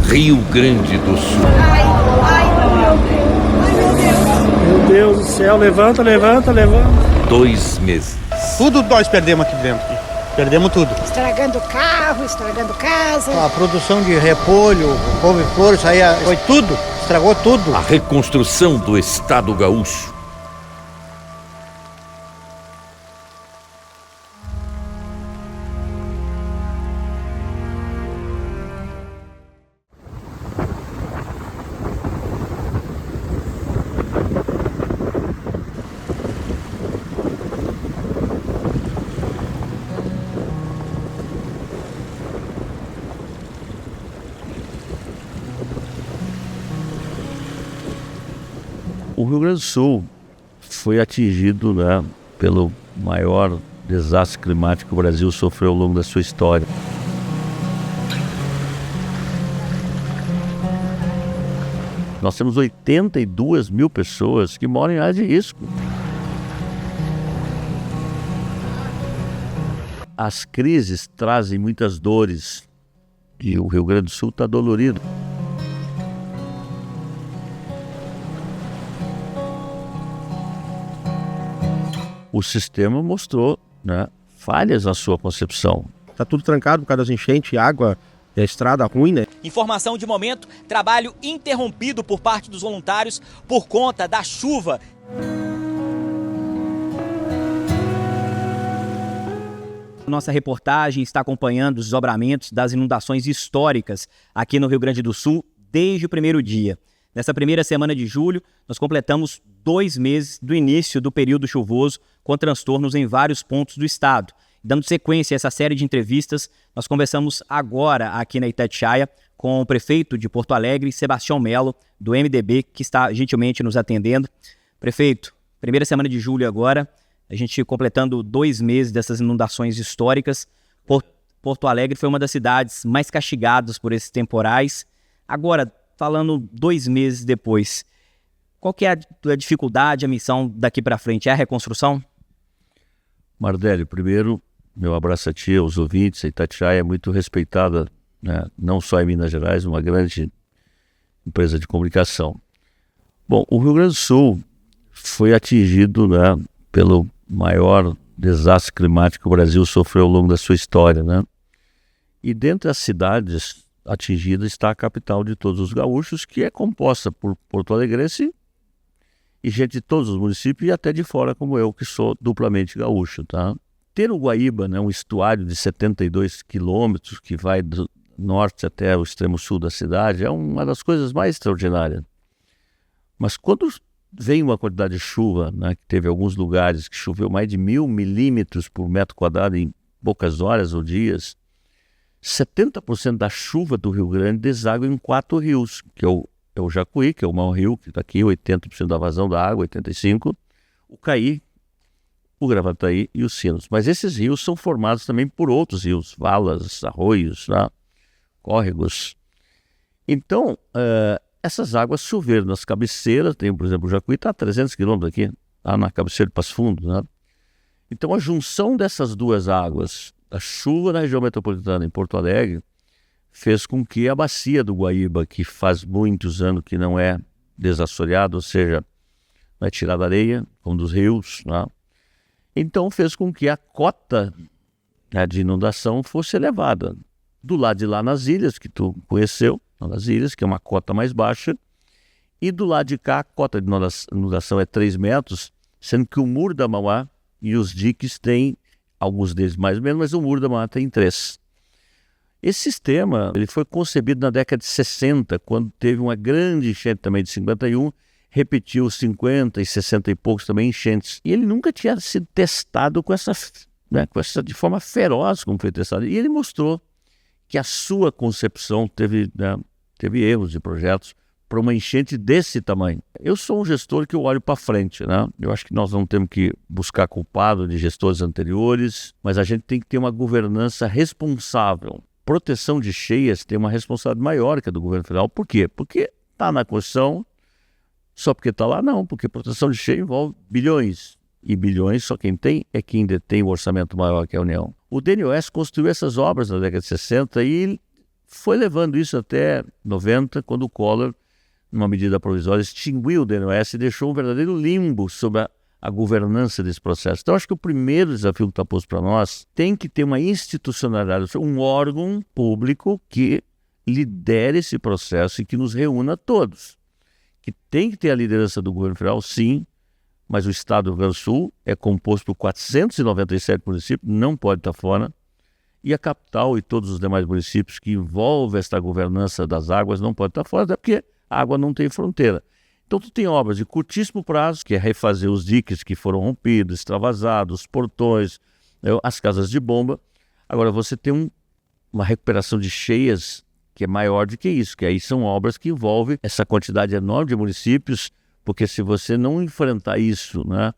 Rio Grande do Sul. Meu Deus do céu, levanta. 2 meses. Tudo nós perdemos aqui dentro. Perdemos tudo. Estragando carro, estragando casa. A produção de repolho, couve-flor, isso aí foi tudo, estragou tudo. A reconstrução do estado gaúcho. O Rio Grande do Sul foi atingido, pelo maior desastre climático que o Brasil sofreu ao longo da sua história. Nós temos 82 mil pessoas que moram em área de risco. As crises trazem muitas dores e o Rio Grande do Sul está dolorido. O sistema mostrou, falhas na sua concepção. Tá tudo trancado por causa das enchentes, água, a estrada ruim, né? Informação de momento, trabalho interrompido por parte dos voluntários por conta da chuva. Nossa reportagem está acompanhando os desdobramentos das inundações históricas aqui no Rio Grande do Sul desde o primeiro dia. Nessa primeira semana de julho, nós completamos 2 meses do início do período chuvoso, com transtornos em vários pontos do estado. Dando sequência a essa série de entrevistas, nós conversamos agora aqui na Itatiaia com o prefeito de Porto Alegre, Sebastião Melo, do MDB, que está gentilmente nos atendendo. Prefeito, primeira semana de julho agora, a gente completando 2 meses dessas inundações históricas. Porto Alegre foi uma das cidades mais castigadas por esses temporais. Agora, falando 2 meses depois, qual que é a dificuldade, a missão daqui para frente? É a reconstrução? Mardélio, primeiro, meu abraço a ti, aos ouvintes. A Itatiaia é muito respeitada, não só em Minas Gerais, uma grande empresa de comunicação. Bom, o Rio Grande do Sul foi atingido, pelo maior desastre climático que o Brasil sofreu ao longo da sua história, E dentre as cidades atingida está a capital de todos os gaúchos, que é composta por porto-alegrense e gente de todos os municípios e até de fora, como eu, que sou duplamente gaúcho, Ter o Guaíba, um estuário de 72 quilômetros que vai do norte até o extremo sul da cidade, é uma das coisas mais extraordinárias. Mas quando vem uma quantidade de chuva, que teve alguns lugares que choveu mais de 1.000 milímetros por metro quadrado em poucas horas ou dias, 70% da chuva do Rio Grande deságua em 4 rios, que é o Jacuí, que é o maior rio, que está aqui, 80% da vazão da água, 85%, o Caí, o Gravataí e os Sinos. Mas esses rios são formados também por outros rios, valas, arroios, córregos. Então, essas águas choveram nas cabeceiras, tem, por exemplo, o Jacuí está a 300 quilômetros aqui, na cabeceira de Passo Fundo. Então, a junção dessas duas águas, a chuva na região metropolitana em Porto Alegre, fez com que a bacia do Guaíba, que faz muitos anos que não é desassoreada, ou seja, não é tirada areia, como dos rios, então fez com que a cota de inundação fosse elevada. Do lado de lá nas ilhas, que tu conheceu, nas ilhas, que é uma cota mais baixa, e do lado de cá a cota de inundação é 3 metros, sendo que o Muro da Mauá e os diques têm, alguns deles mais ou menos, mas o Muro da Mauá tem 3. Esse sistema ele foi concebido na década de 60, quando teve uma grande enchente também de 51, repetiu 50 e 60 e poucos também enchentes. E ele nunca tinha sido testado com essa de forma feroz como foi testado. E ele mostrou que a sua concepção teve erros de projetos para uma enchente desse tamanho. Eu sou um gestor que eu olho para frente, Eu acho que nós não temos que buscar culpado de gestores anteriores, mas a gente tem que ter uma governança responsável. Proteção de cheias tem uma responsabilidade maior que a do governo federal. Por quê? Porque está na Constituição, só porque está lá não, porque proteção de cheia envolve bilhões. E bilhões só quem tem é quem detém o orçamento maior que a União. O DNOS construiu essas obras na década de 60 e foi levando isso até 90, quando o Collor, numa medida provisória, extinguiu o DNOS e deixou um verdadeiro limbo sobre a governança desse processo. Então, acho que o primeiro desafio que está posto para nós tem que ter uma institucionalidade, um órgão público que lidere esse processo e que nos reúna a todos. Que tem que ter a liderança do governo federal, sim, mas o Estado do Rio Grande do Sul é composto por 497 municípios, não pode estar fora, e a capital e todos os demais municípios que envolvem esta governança das águas não pode estar fora, até porque a água não tem fronteira. Então, tu tem obras de curtíssimo prazo, que é refazer os diques que foram rompidos, extravasados, os portões, as casas de bomba. Agora, você tem uma recuperação de cheias que é maior do que isso, que aí são obras que envolvem essa quantidade enorme de municípios, porque se você não enfrentar isso, né,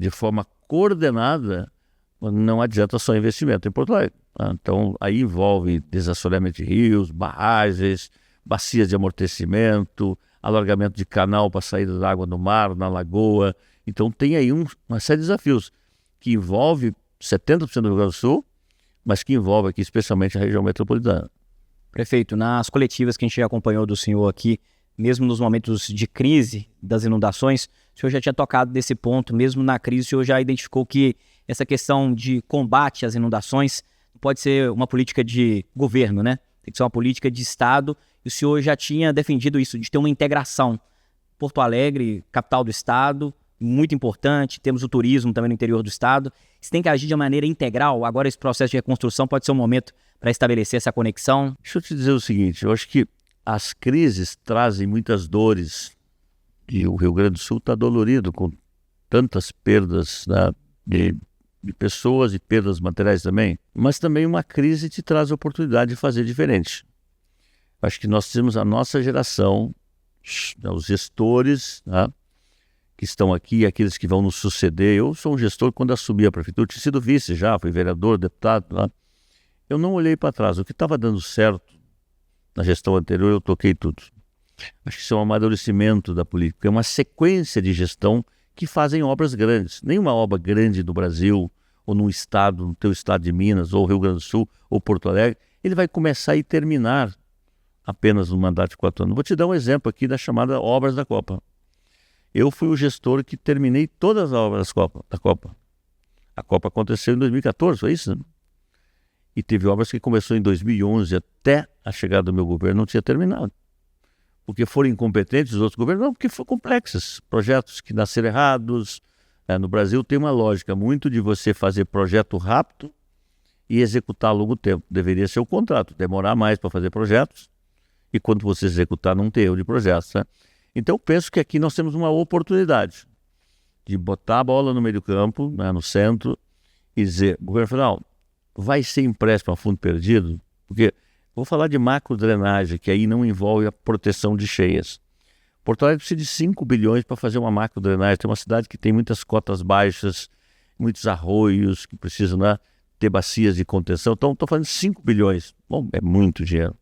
de forma coordenada, não adianta só investimento em Porto Alegre. Né? Então, aí envolve desassoreamento de rios, barragens, bacias de amortecimento, alargamento de canal para saída da água no mar, na lagoa. Então tem aí uma série de desafios que envolve 70% do Rio Grande do Sul, mas que envolve aqui especialmente a região metropolitana. Prefeito, nas coletivas que a gente já acompanhou do senhor aqui, mesmo nos momentos de crise das inundações, o senhor já tinha tocado nesse ponto, mesmo na crise o senhor já identificou que essa questão de combate às inundações pode ser uma política de governo, né? Tem que ser uma política de Estado. E o senhor já tinha defendido isso, de ter uma integração. Porto Alegre, capital do Estado, muito importante. Temos o turismo também no interior do Estado. Você tem que agir de maneira integral. Agora esse processo de reconstrução pode ser um momento para estabelecer essa conexão. Deixa eu te dizer o seguinte, eu acho que as crises trazem muitas dores. E o Rio Grande do Sul está dolorido com tantas perdas, né, de pessoas e perdas materiais também. Mas também uma crise te traz a oportunidade de fazer diferente. Acho que nós temos a nossa geração, os gestores, né, que estão aqui, aqueles que vão nos suceder. Eu sou um gestor quando assumi a prefeitura, tinha sido vice já, fui vereador, deputado. Né. Eu não olhei para trás. O que estava dando certo na gestão anterior, eu toquei tudo. Acho que isso é um amadurecimento da política, é uma sequência de gestão que fazem obras grandes. Nenhuma obra grande no Brasil, ou no estado, no teu estado de Minas, ou Rio Grande do Sul, ou Porto Alegre, ele vai começar e terminar apenas no mandato de 4 anos. Vou te dar um exemplo aqui da chamada Obras da Copa. Eu fui o gestor que terminei todas as obras da Copa. A Copa aconteceu em 2014, foi isso? Né? E teve obras que começou em 2011, até a chegada do meu governo não tinha terminado. Porque foram incompetentes os outros governos? Não, porque foram complexos. Projetos que nasceram errados. No Brasil tem uma lógica muito de você fazer projeto rápido e executar a longo tempo. Deveria ser o contrário, demorar mais para fazer projetos e quando você executar não ter erro de projetos. Né? Então eu penso que aqui nós temos uma oportunidade de botar a bola no meio do campo, né, no centro, e dizer, governo federal, vai ser empréstimo a fundo perdido? Porque vou falar de macro drenagem, que aí não envolve a proteção de cheias. Porto Alegre precisa de 5 bilhões para fazer uma macro drenagem. Tem uma cidade que tem muitas cotas baixas, muitos arroios, que precisam, né, ter bacias de contenção. Então, estou falando de 5 bilhões. Bom, é muito dinheiro.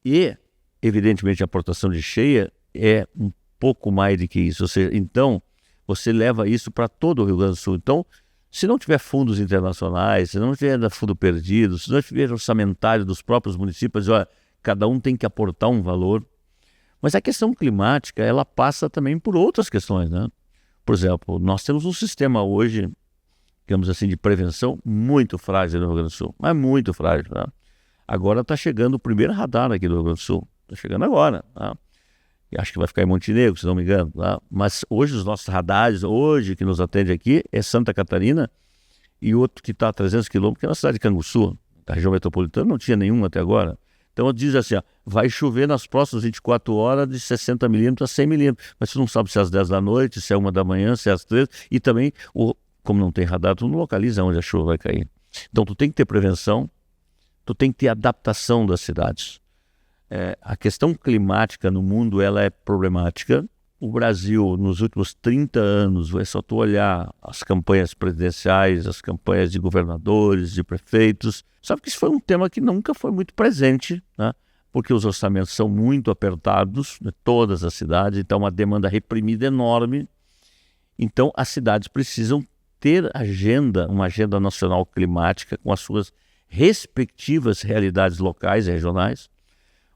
E, evidentemente, a proteção de cheia é um pouco mais do que isso. Ou seja, então, você leva isso para todo o Rio Grande do Sul. Então, se não tiver fundos internacionais, se não tiver fundo perdido, se não tiver orçamentário dos próprios municípios, olha, cada um tem que aportar um valor. Mas a questão climática, ela passa também por outras questões, né? Por exemplo, nós temos um sistema hoje, digamos assim, de prevenção muito frágil no Rio Grande do Sul. Mas muito frágil, né? Agora está chegando o primeiro radar aqui do Rio Grande do Sul. Está chegando agora, né? E acho que vai ficar em Montenegro, se não me engano. Né? Mas hoje os nossos radares, hoje que nos atende aqui, é Santa Catarina e outro que está a 300 quilômetros, que é na cidade de Canguçu. Da região metropolitana não tinha nenhum até agora. Então diz assim, ó, vai chover nas próximas 24 horas de 60 milímetros a 100 milímetros. Mas você não sabe se é às 10 da noite, se é 1 da manhã, se é às 3. E também, como não tem radar, tu não localiza onde a chuva vai cair. Então tu tem que ter prevenção, tu tem que ter adaptação das cidades. A questão climática no mundo ela é problemática. O Brasil, nos últimos 30 anos, é só tu olhar as campanhas presidenciais, as campanhas de governadores, de prefeitos, sabe que isso foi um tema que nunca foi muito presente, né? Porque os orçamentos são muito apertados, né? Todas as cidades, então uma demanda reprimida enorme. Então as cidades precisam ter uma agenda nacional climática com as suas respectivas realidades locais e regionais.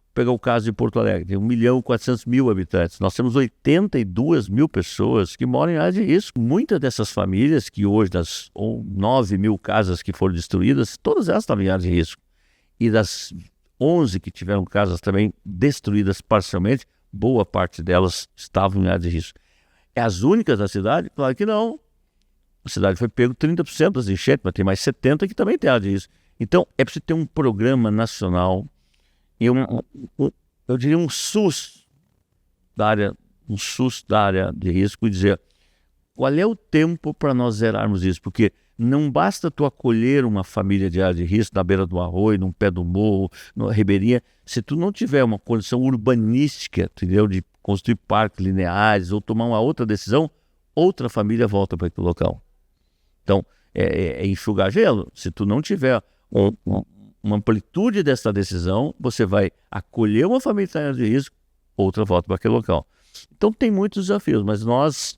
Vou pegar o caso de Porto Alegre, tem 1.400.000 habitantes. Nós temos 82 mil pessoas que moram em área de risco. Muitas dessas famílias, que hoje, das 9 mil casas que foram destruídas, todas elas estavam em área de risco. E das 11 que tiveram casas também destruídas parcialmente, boa parte delas estavam em área de risco. É as únicas da cidade? Claro que não. A cidade foi pego 30% das enchentes, mas tem mais 70% que também tem área de risco. Então, é preciso ter um programa nacional e eu diria um SUS da área de risco e dizer qual é o tempo para nós zerarmos isso, porque não basta tu acolher uma família de área de risco na beira do arroio, num pé do morro, numa ribeirinha, se tu não tiver uma condição urbanística, entendeu? De construir parques lineares ou tomar uma outra decisão, outra família volta para aquele local. Então, é enxugar gelo. Se tu não tiver uma amplitude dessa decisão, você vai acolher uma família de área de risco, outra volta para aquele local. Então tem muitos desafios, mas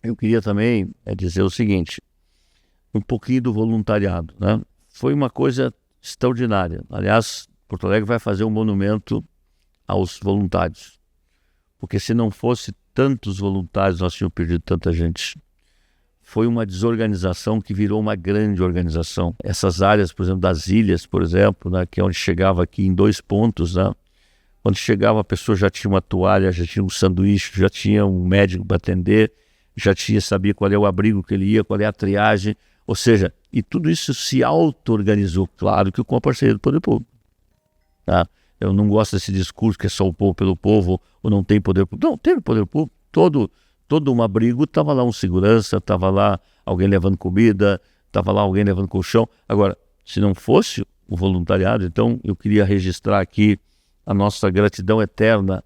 eu queria também dizer o seguinte, um pouquinho do voluntariado, né? Foi uma coisa extraordinária. Aliás, Porto Alegre vai fazer um monumento aos voluntários, porque se não fosse tantos voluntários, nós tínhamos perdido tanta gente. Foi uma desorganização que virou uma grande organização. Essas áreas, por exemplo, das ilhas, por exemplo, né, que é onde chegava aqui em 2 pontos, né, onde chegava a pessoa já tinha uma toalha, já tinha um sanduíche, já tinha um médico para atender, sabia qual é o abrigo que ele ia, qual é a triagem, ou seja, e tudo isso se auto-organizou, claro que com a parceria do poder público. Tá? Eu não gosto desse discurso que é só o povo pelo povo, ou não tem poder público. Não, tem poder público, todo um abrigo, estava lá um segurança, estava lá alguém levando comida, estava lá alguém levando colchão. Agora, se não fosse o voluntariado, então eu queria registrar aqui a nossa gratidão eterna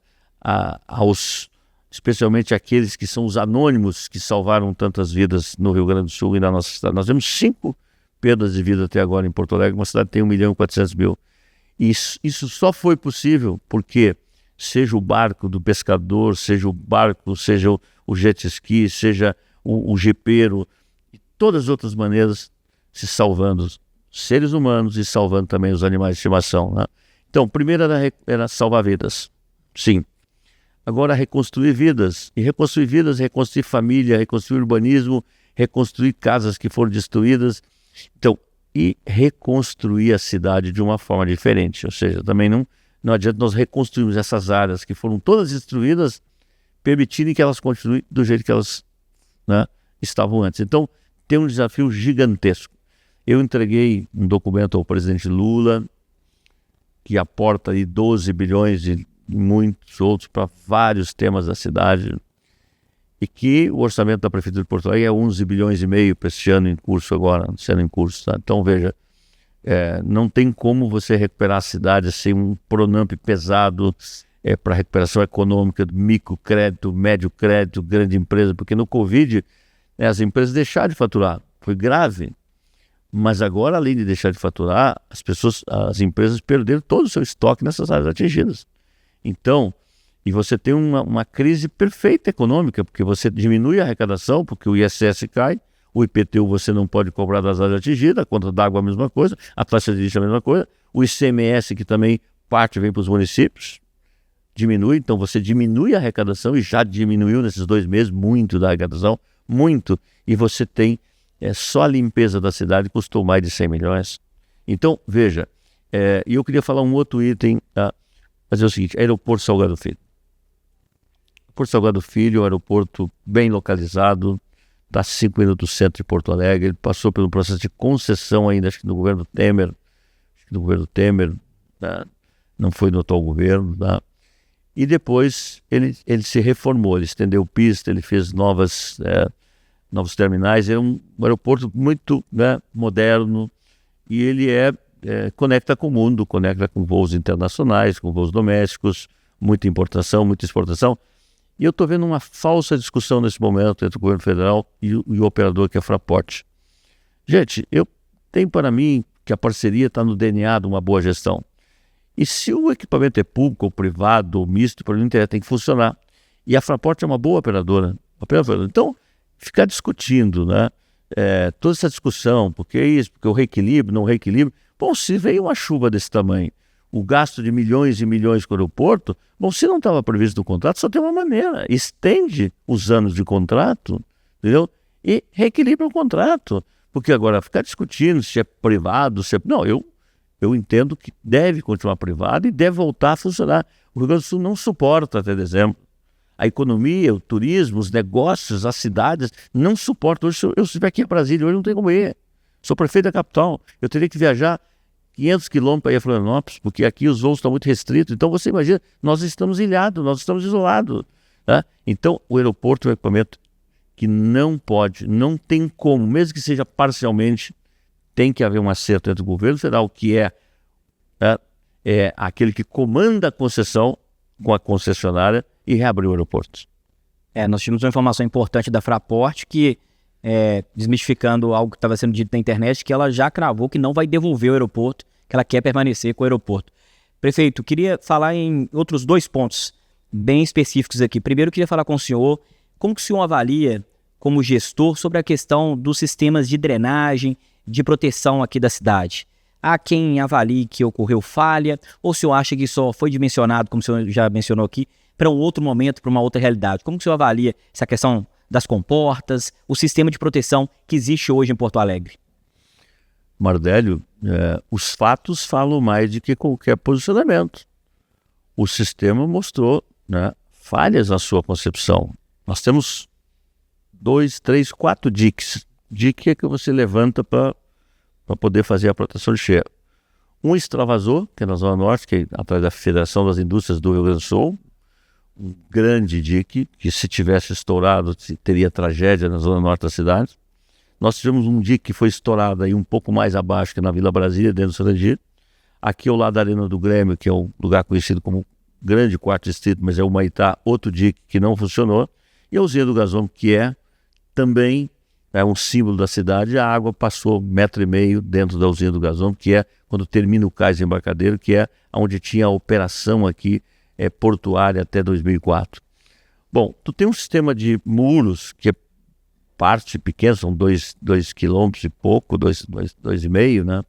especialmente aqueles que são os anônimos que salvaram tantas vidas no Rio Grande do Sul e na nossa cidade. Nós temos 5 perdas de vida até agora em Porto Alegre, uma cidade que tem 1.400.000. Isso só foi possível porque seja o barco do pescador, seja o barco, seja o jet ski, seja o jipeiro, e todas as outras maneiras se salvando seres humanos e salvando também os animais de estimação, né? Então, primeiro era salvar vidas, sim. Agora reconstruir vidas, e reconstruir família, reconstruir urbanismo, reconstruir casas que foram destruídas, então, e reconstruir a cidade de uma forma diferente, ou seja, também não adianta nós reconstruirmos essas áreas que foram todas destruídas, permitirem que elas continuem do jeito que elas, né, estavam antes. Então, tem um desafio gigantesco. Eu entreguei um documento ao presidente Lula, que aporta aí 12 bilhões e muitos outros para vários temas da cidade, e que o orçamento da Prefeitura de Porto Alegre é 11 bilhões e meio para este ano em curso agora, sendo em curso. Tá? Então, veja, não tem como você recuperar a cidade sem um Pronamp pesado para recuperação econômica, microcrédito, médio crédito, grande empresa, porque no Covid as empresas deixaram de faturar, foi grave, mas agora, além de deixar de faturar, as empresas perderam todo o seu estoque nessas áreas atingidas. Então, e você tem uma crise perfeita econômica, porque você diminui a arrecadação, porque o ISS cai, o IPTU você não pode cobrar das áreas atingidas, a conta d'água a mesma coisa, a taxa de lixo a mesma coisa, o ICMS, que também parte vem para os municípios, diminui, então você diminui a arrecadação, e já diminuiu nesses 2 meses muito da arrecadação, muito, e você tem, só a limpeza da cidade custou mais de 100 milhões. Então, veja, e eu queria falar um outro item, mas é o seguinte, aeroporto Salgado Filho. Porto Salgado Filho é um aeroporto bem localizado, está a 5 minutos do centro de Porto Alegre. Ele passou pelo processo de concessão ainda, acho que no governo Temer, tá? Não foi no atual governo, tá? E depois ele se reformou, ele estendeu pista, ele fez novos terminais. É um aeroporto muito, né, moderno, e ele conecta com o mundo, conecta com voos internacionais, com voos domésticos, muita importação, muita exportação. E eu estou vendo uma falsa discussão nesse momento entre o governo federal e o operador, que é a Fraport. Gente, eu tenho para mim que a parceria está no DNA de uma boa gestão. E se o equipamento é público ou privado ou misto, para mim tem que funcionar. E a Fraport é uma boa operadora. Então, ficar discutindo, né, toda essa discussão, porque é isso, porque o reequilíbrio, não reequilíbrio, Bom, se veio uma chuva desse tamanho, o gasto de milhões e milhões com o aeroporto, bom, se não estava previsto no contrato, só tem uma maneira, estende os anos de contrato, entendeu? E reequilibra o contrato, porque agora ficar discutindo se é privado, se é... Não, eu entendo que deve continuar privado e deve voltar a funcionar. O Rio Grande do Sul não suporta até dezembro. A economia, o turismo, os negócios, as cidades não suportam. Hoje, eu estive aqui em Brasília, hoje não tem como ir. Sou prefeito da capital, eu teria que viajar 500 quilômetros para ir a Florianópolis, porque aqui os voos estão muito restritos. Então você imagina, nós estamos ilhados, nós estamos isolados. Tá? Então o aeroporto é um equipamento que não pode, não tem como, mesmo que seja parcialmente, tem que haver um acerto entre o governo federal, que é aquele que comanda a concessão com a concessionária, e reabrir o aeroporto. Nós tivemos uma informação importante da Fraport que, desmistificando algo que estava sendo dito na internet, que ela já cravou que não vai devolver o aeroporto, que ela quer permanecer com o aeroporto. Prefeito, queria falar em outros 2 pontos bem específicos aqui. Primeiro, queria falar com o senhor, como que o senhor avalia, como gestor, sobre a questão dos sistemas de drenagem, de proteção aqui da cidade? Há quem avalie que ocorreu falha, ou o senhor acha que só foi dimensionado, como o senhor já mencionou aqui, para um outro momento, para uma outra realidade? Como que o senhor avalia essa questão das comportas, o sistema de proteção que existe hoje em Porto Alegre? Mardélio, os fatos falam mais do que qualquer posicionamento. O sistema mostrou, né, falhas na sua concepção. Nós temos 2, 3, 4 diques. Dique é que você levanta para poder fazer a proteção de cheia. Um extravasor, que é na Zona Norte, que é atrás da Federação das Indústrias do Rio Grande do Sul, um grande dique, que se tivesse estourado teria tragédia na Zona Norte da cidade. Nós tivemos um dique que foi estourado aí um pouco mais abaixo, que é na Vila Brasília, dentro do Sarandir. Aqui ao lado da Arena do Grêmio, que é um lugar conhecido como Grande Quarto Distrito, mas é o Humaitá, outro dique que não funcionou. E a usina do gasômetro, que é também um símbolo da cidade. A água passou 1,5 metro dentro da usina do gasômetro, que é quando termina o cais embarcadero, que é onde tinha a operação aqui portuária até 2004. Bom, tu tem um sistema de muros que é parte pequena, são 2 quilômetros e pouco, 2,5, né?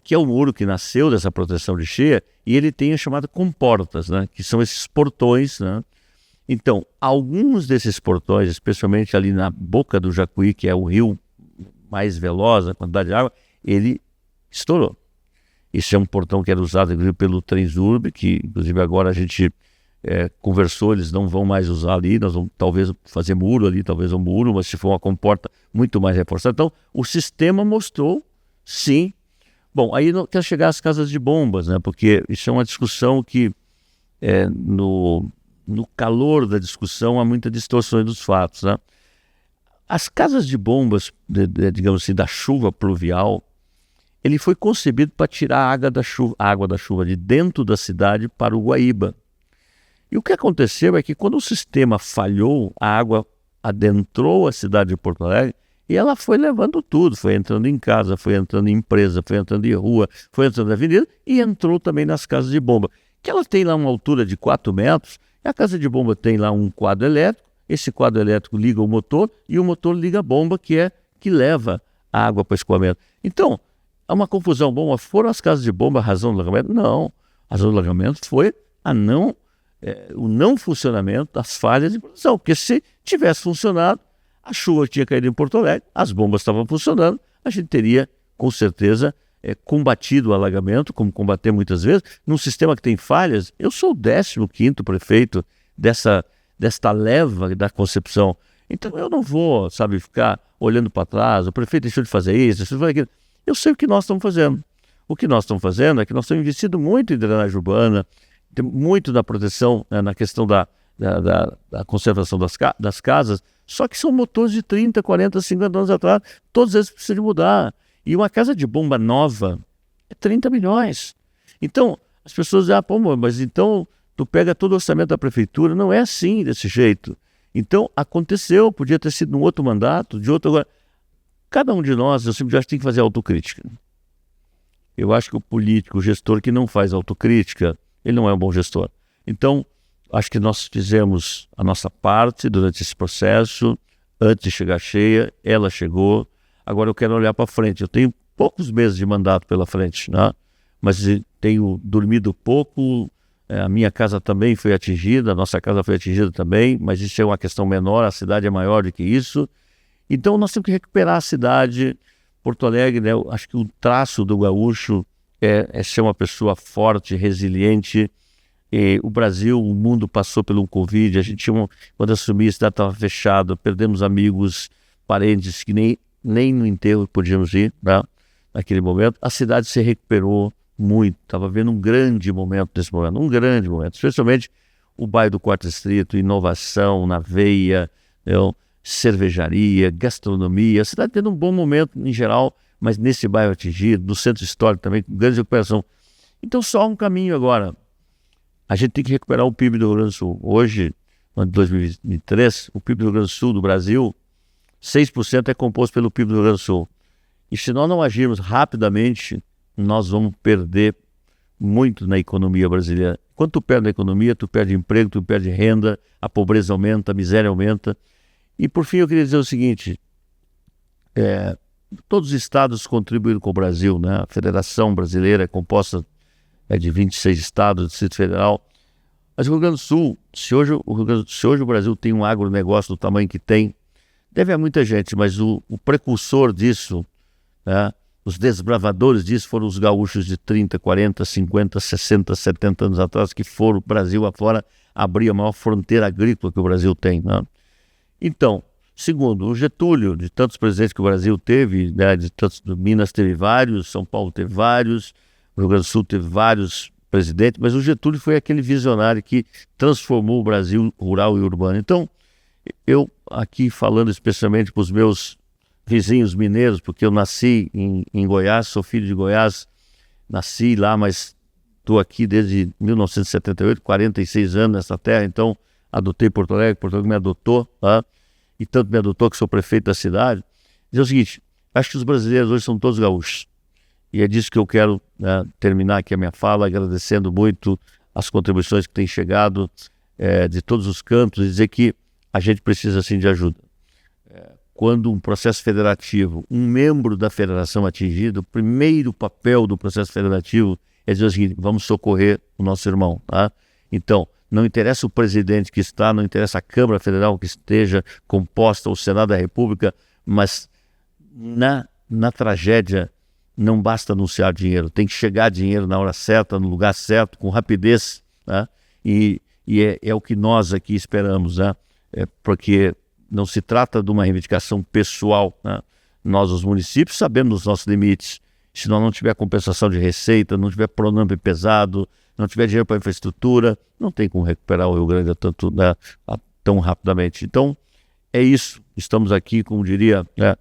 Que é o muro que nasceu dessa proteção de cheia, e ele tem a chamada comportas, né? Que são esses portões, né? Então, alguns desses portões, especialmente ali na boca do Jacuí, que é o rio mais veloz, a quantidade de água, ele estourou. Esse é um portão que era usado inclusive pelo Transurb, que inclusive agora a gente conversou, eles não vão mais usar ali, nós vamos talvez fazer muro ali, talvez um muro, mas se for uma comporta muito mais reforçada. Então, o sistema mostrou, sim. Bom, aí não quer chegar às casas de bombas, né? Porque isso é uma discussão que no calor da discussão há muitas distorções dos fatos, né? As casas de bombas, digamos assim, da chuva pluvial, ele foi concebido para tirar a água da chuva de dentro da cidade para o Guaíba. E o que aconteceu é que quando o sistema falhou, a água adentrou a cidade de Porto Alegre e ela foi levando tudo, foi entrando em casa, foi entrando em empresa, foi entrando em rua, foi entrando na avenida e entrou também nas casas de bomba, que ela tem lá uma altura de 4 metros, e a casa de bomba tem lá um quadro elétrico, esse quadro elétrico liga o motor e o motor liga a bomba que leva a água para o escoamento. Então, há uma confusão. Bom, foram as casas de bomba a razão do alagamento? Não. A razão do alagamento foi o não funcionamento das falhas de produção. Porque se tivesse funcionado, a chuva tinha caído em Porto Alegre, as bombas estavam funcionando, a gente teria, com certeza, combatido o alagamento, como combater muitas vezes, num sistema que tem falhas. Eu sou o 15º prefeito desta leva da concepção. Então eu não vou, ficar olhando para trás, o prefeito deixou de fazer isso, deixou de fazer aquilo. Eu sei o que nós estamos fazendo. O que nós estamos fazendo é que nós estamos investindo muito em drenagem urbana, muito na proteção, na questão da conservação das casas, só que são motores de 30, 40, 50 anos atrás, todos eles precisam de mudar. E uma casa de bomba nova é 30 milhões. Então, as pessoas dizem, mas então tu pega todo o orçamento da prefeitura. Não é assim, desse jeito. Então, aconteceu, podia ter sido num outro mandato, de outro agora. Cada um de nós, eu sempre acho que tem que fazer autocrítica. Eu acho que o político, o gestor que não faz autocrítica, ele não é um bom gestor. Então, acho que nós fizemos a nossa parte durante esse processo, antes de chegar cheia, ela chegou. Agora eu quero olhar para frente. Eu tenho poucos meses de mandato pela frente, né? Mas tenho dormido pouco, a minha casa também foi atingida, a nossa casa foi atingida também, mas isso é uma questão menor, a cidade é maior do que isso. Então nós temos que recuperar a cidade. Porto Alegre, né? Eu acho que o traço do gaúcho é ser uma pessoa forte, resiliente. E o Brasil, o mundo passou pelo Covid, a gente quando assumi a cidade estava fechada, perdemos amigos, parentes que nem no enterro podíamos ir, né? Naquele momento. A cidade se recuperou muito, estava vendo um grande momento nesse momento, especialmente o bairro do Quarto Distrito, inovação na veia, cervejaria, gastronomia, a cidade tendo um bom momento em geral, mas nesse bairro atingido, no centro histórico também, com grande recuperação. Então só um caminho agora, a gente tem que recuperar o PIB do Rio Grande do Sul. Hoje, no ano de 2023, o PIB do Rio Grande do Sul, do Brasil, 6% é composto pelo PIB do Rio Grande do Sul. E se nós não agirmos rapidamente, nós vamos perder muito na economia brasileira. Quando tu perde a economia, tu perde emprego, tu perde renda, a pobreza aumenta, a miséria aumenta. E por fim eu queria dizer o seguinte, todos os estados contribuíram com o Brasil, né? A Federação Brasileira é composta de 26 estados, Distrito Federal. Mas o Rio Grande do Sul, se hoje o Brasil tem um agronegócio do tamanho que tem, deve a muita gente, mas o precursor disso, né? Os desbravadores disso foram os gaúchos de 30, 40, 50, 60, 70 anos atrás, que foram o Brasil afora abrir a maior fronteira agrícola que o Brasil tem, né? Então, segundo, o Getúlio, de tantos presidentes que o Brasil teve, né, Minas teve vários, São Paulo teve vários, o Rio Grande do Sul teve vários presidentes, mas o Getúlio foi aquele visionário que transformou o Brasil rural e urbano. Então, eu aqui falando especialmente para os meus vizinhos mineiros, porque eu nasci em Goiás, sou filho de Goiás, nasci lá, mas estou aqui desde 1978, 46 anos nessa terra, então adotei Porto Alegre me adotou, tá? E tanto me adotou que sou prefeito da cidade. Dizer o seguinte, acho que os brasileiros hoje são todos gaúchos, e é disso que eu quero, né, terminar aqui a minha fala, agradecendo muito as contribuições que têm chegado de todos os cantos, e dizer que a gente precisa sim de ajuda. Quando um processo federativo, um membro da federação atingido, o primeiro papel do processo federativo é dizer o seguinte, vamos socorrer o nosso irmão, tá? Então, não interessa o presidente que está, não interessa a Câmara Federal que esteja composta, o Senado da República, mas na tragédia não basta anunciar dinheiro, tem que chegar dinheiro na hora certa, no lugar certo, com rapidez, né? E é o que nós aqui esperamos, né? Porque não se trata de uma reivindicação pessoal, né? Nós, os municípios, sabemos os nossos limites. Se nós não tiver compensação de receita, não tiver pronome pesado, não tiver dinheiro para infraestrutura, não tem como recuperar o Rio Grande tão rapidamente. Então, é isso. Estamos aqui, como diria, né,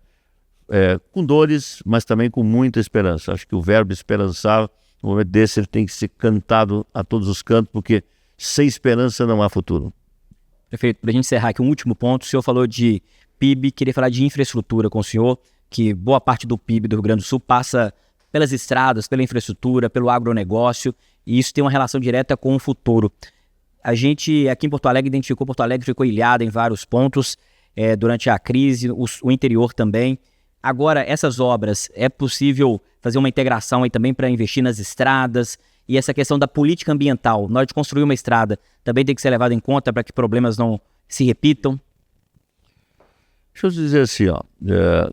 com dores, mas também com muita esperança. Acho que o verbo esperançar, no momento desse, ele tem que ser cantado a todos os cantos, porque sem esperança não há futuro. Prefeito, para a gente encerrar aqui um último ponto, o senhor falou de PIB, queria falar de infraestrutura com o senhor, que boa parte do PIB do Rio Grande do Sul passa pelas estradas, pela infraestrutura, pelo agronegócio, e isso tem uma relação direta com o futuro. A gente, aqui em Porto Alegre, identificou Porto Alegre ficou ilhada em vários pontos durante a crise, o interior também. Agora, essas obras, é possível fazer uma integração aí também para investir nas estradas? E essa questão da política ambiental, na hora de construir uma estrada, também tem que ser levada em conta para que problemas não se repitam? Deixa eu dizer assim,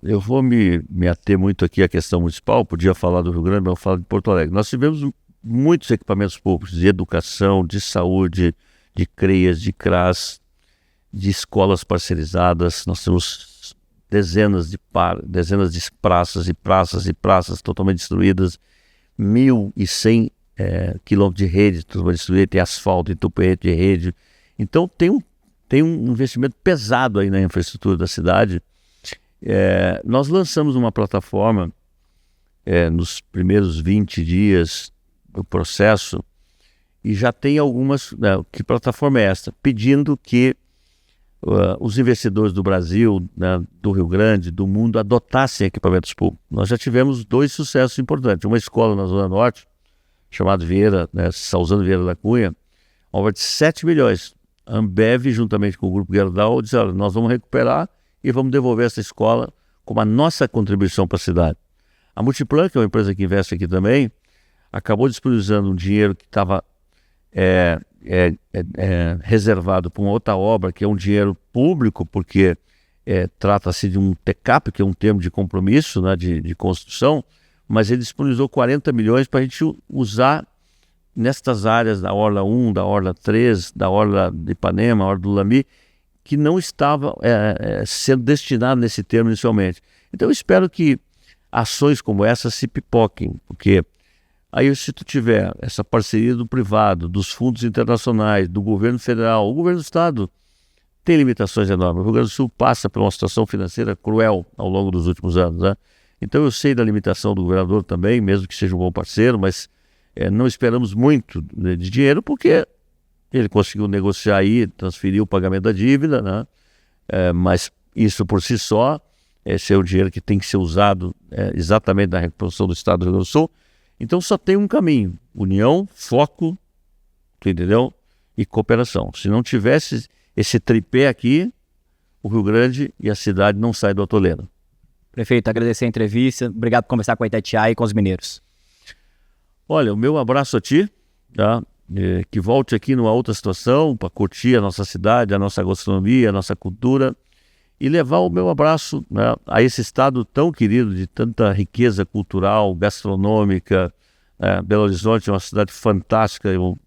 eu vou me ater muito aqui à questão municipal, podia falar do Rio Grande, mas eu falo de Porto Alegre. Nós tivemos muitos equipamentos públicos de educação, de saúde, de CREAS, de CRAS, de escolas parcerizadas. Nós temos dezenas de praças e praças e praças totalmente destruídas, 1.100 quilômetros de rede totalmente destruída, tem asfalto, entupimento de rede. Então tem um investimento pesado aí na infraestrutura da cidade. Nós lançamos uma plataforma nos primeiros 20 dias do processo e já tem algumas... que plataforma é essa? Pedindo que os investidores do Brasil, né, do Rio Grande, do mundo, adotassem equipamentos públicos. Nós já tivemos 2 sucessos importantes. Uma escola na Zona Norte, chamada Salzano Vieira da Cunha, obra de 7 milhões. A Ambev, juntamente com o Grupo Gerdau, disse, olha, nós vamos recuperar e vamos devolver essa escola como a nossa contribuição para a cidade. A Multiplan, que é uma empresa que investe aqui também, acabou disponibilizando um dinheiro que estava reservado para uma outra obra, que é um dinheiro público, porque trata-se de um TCAP, que é um termo de compromisso, né, de construção, mas ele disponibilizou 40 milhões para a gente usar nestas áreas da Orla 1, da Orla 3, da Orla de Ipanema, Orla do Lami, que não estava sendo destinado nesse termo inicialmente. Então eu espero que ações como essa se pipoquem, porque aí se tu tiver essa parceria do privado, dos fundos internacionais, do governo federal, o governo do estado tem limitações enormes. O Rio Grande do Sul passa por uma situação financeira cruel ao longo dos últimos anos, né? Então eu sei da limitação do governador também, mesmo que seja um bom parceiro, mas não esperamos muito de dinheiro, porque ele conseguiu negociar aí, transferir o pagamento da dívida, né? Mas isso por si só, esse é o dinheiro que tem que ser usado exatamente na reconstrução do estado do Rio Grande do Sul. Então só tem um caminho: união, foco, tu entendeu? E cooperação. Se não tivesse esse tripé aqui, o Rio Grande e a cidade não saem do atoleiro. Prefeito, agradecer a entrevista. Obrigado por conversar com a Itatiaia e com os mineiros. Olha, o meu abraço a ti, tá? Que volte aqui numa outra situação para curtir a nossa cidade, a nossa gastronomia, a nossa cultura e levar o meu abraço, né, a esse estado tão querido, de tanta riqueza cultural, gastronômica. Belo Horizonte é uma cidade fantástica. Eu,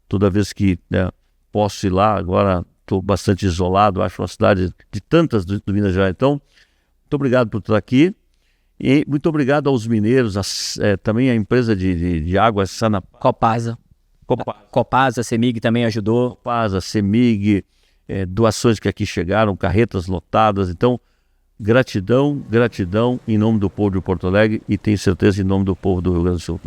toda vez que posso ir lá, agora estou bastante isolado, acho uma cidade de tantas do Minas Gerais. Então, muito obrigado por estar aqui e muito obrigado aos mineiros, também a empresa de água Copasa. Copasa, CEMIG também ajudou. Copasa, CEMIG, doações que aqui chegaram, carretas lotadas. Então, gratidão em nome do povo de Porto Alegre e tenho certeza em nome do povo do Rio Grande do Sul.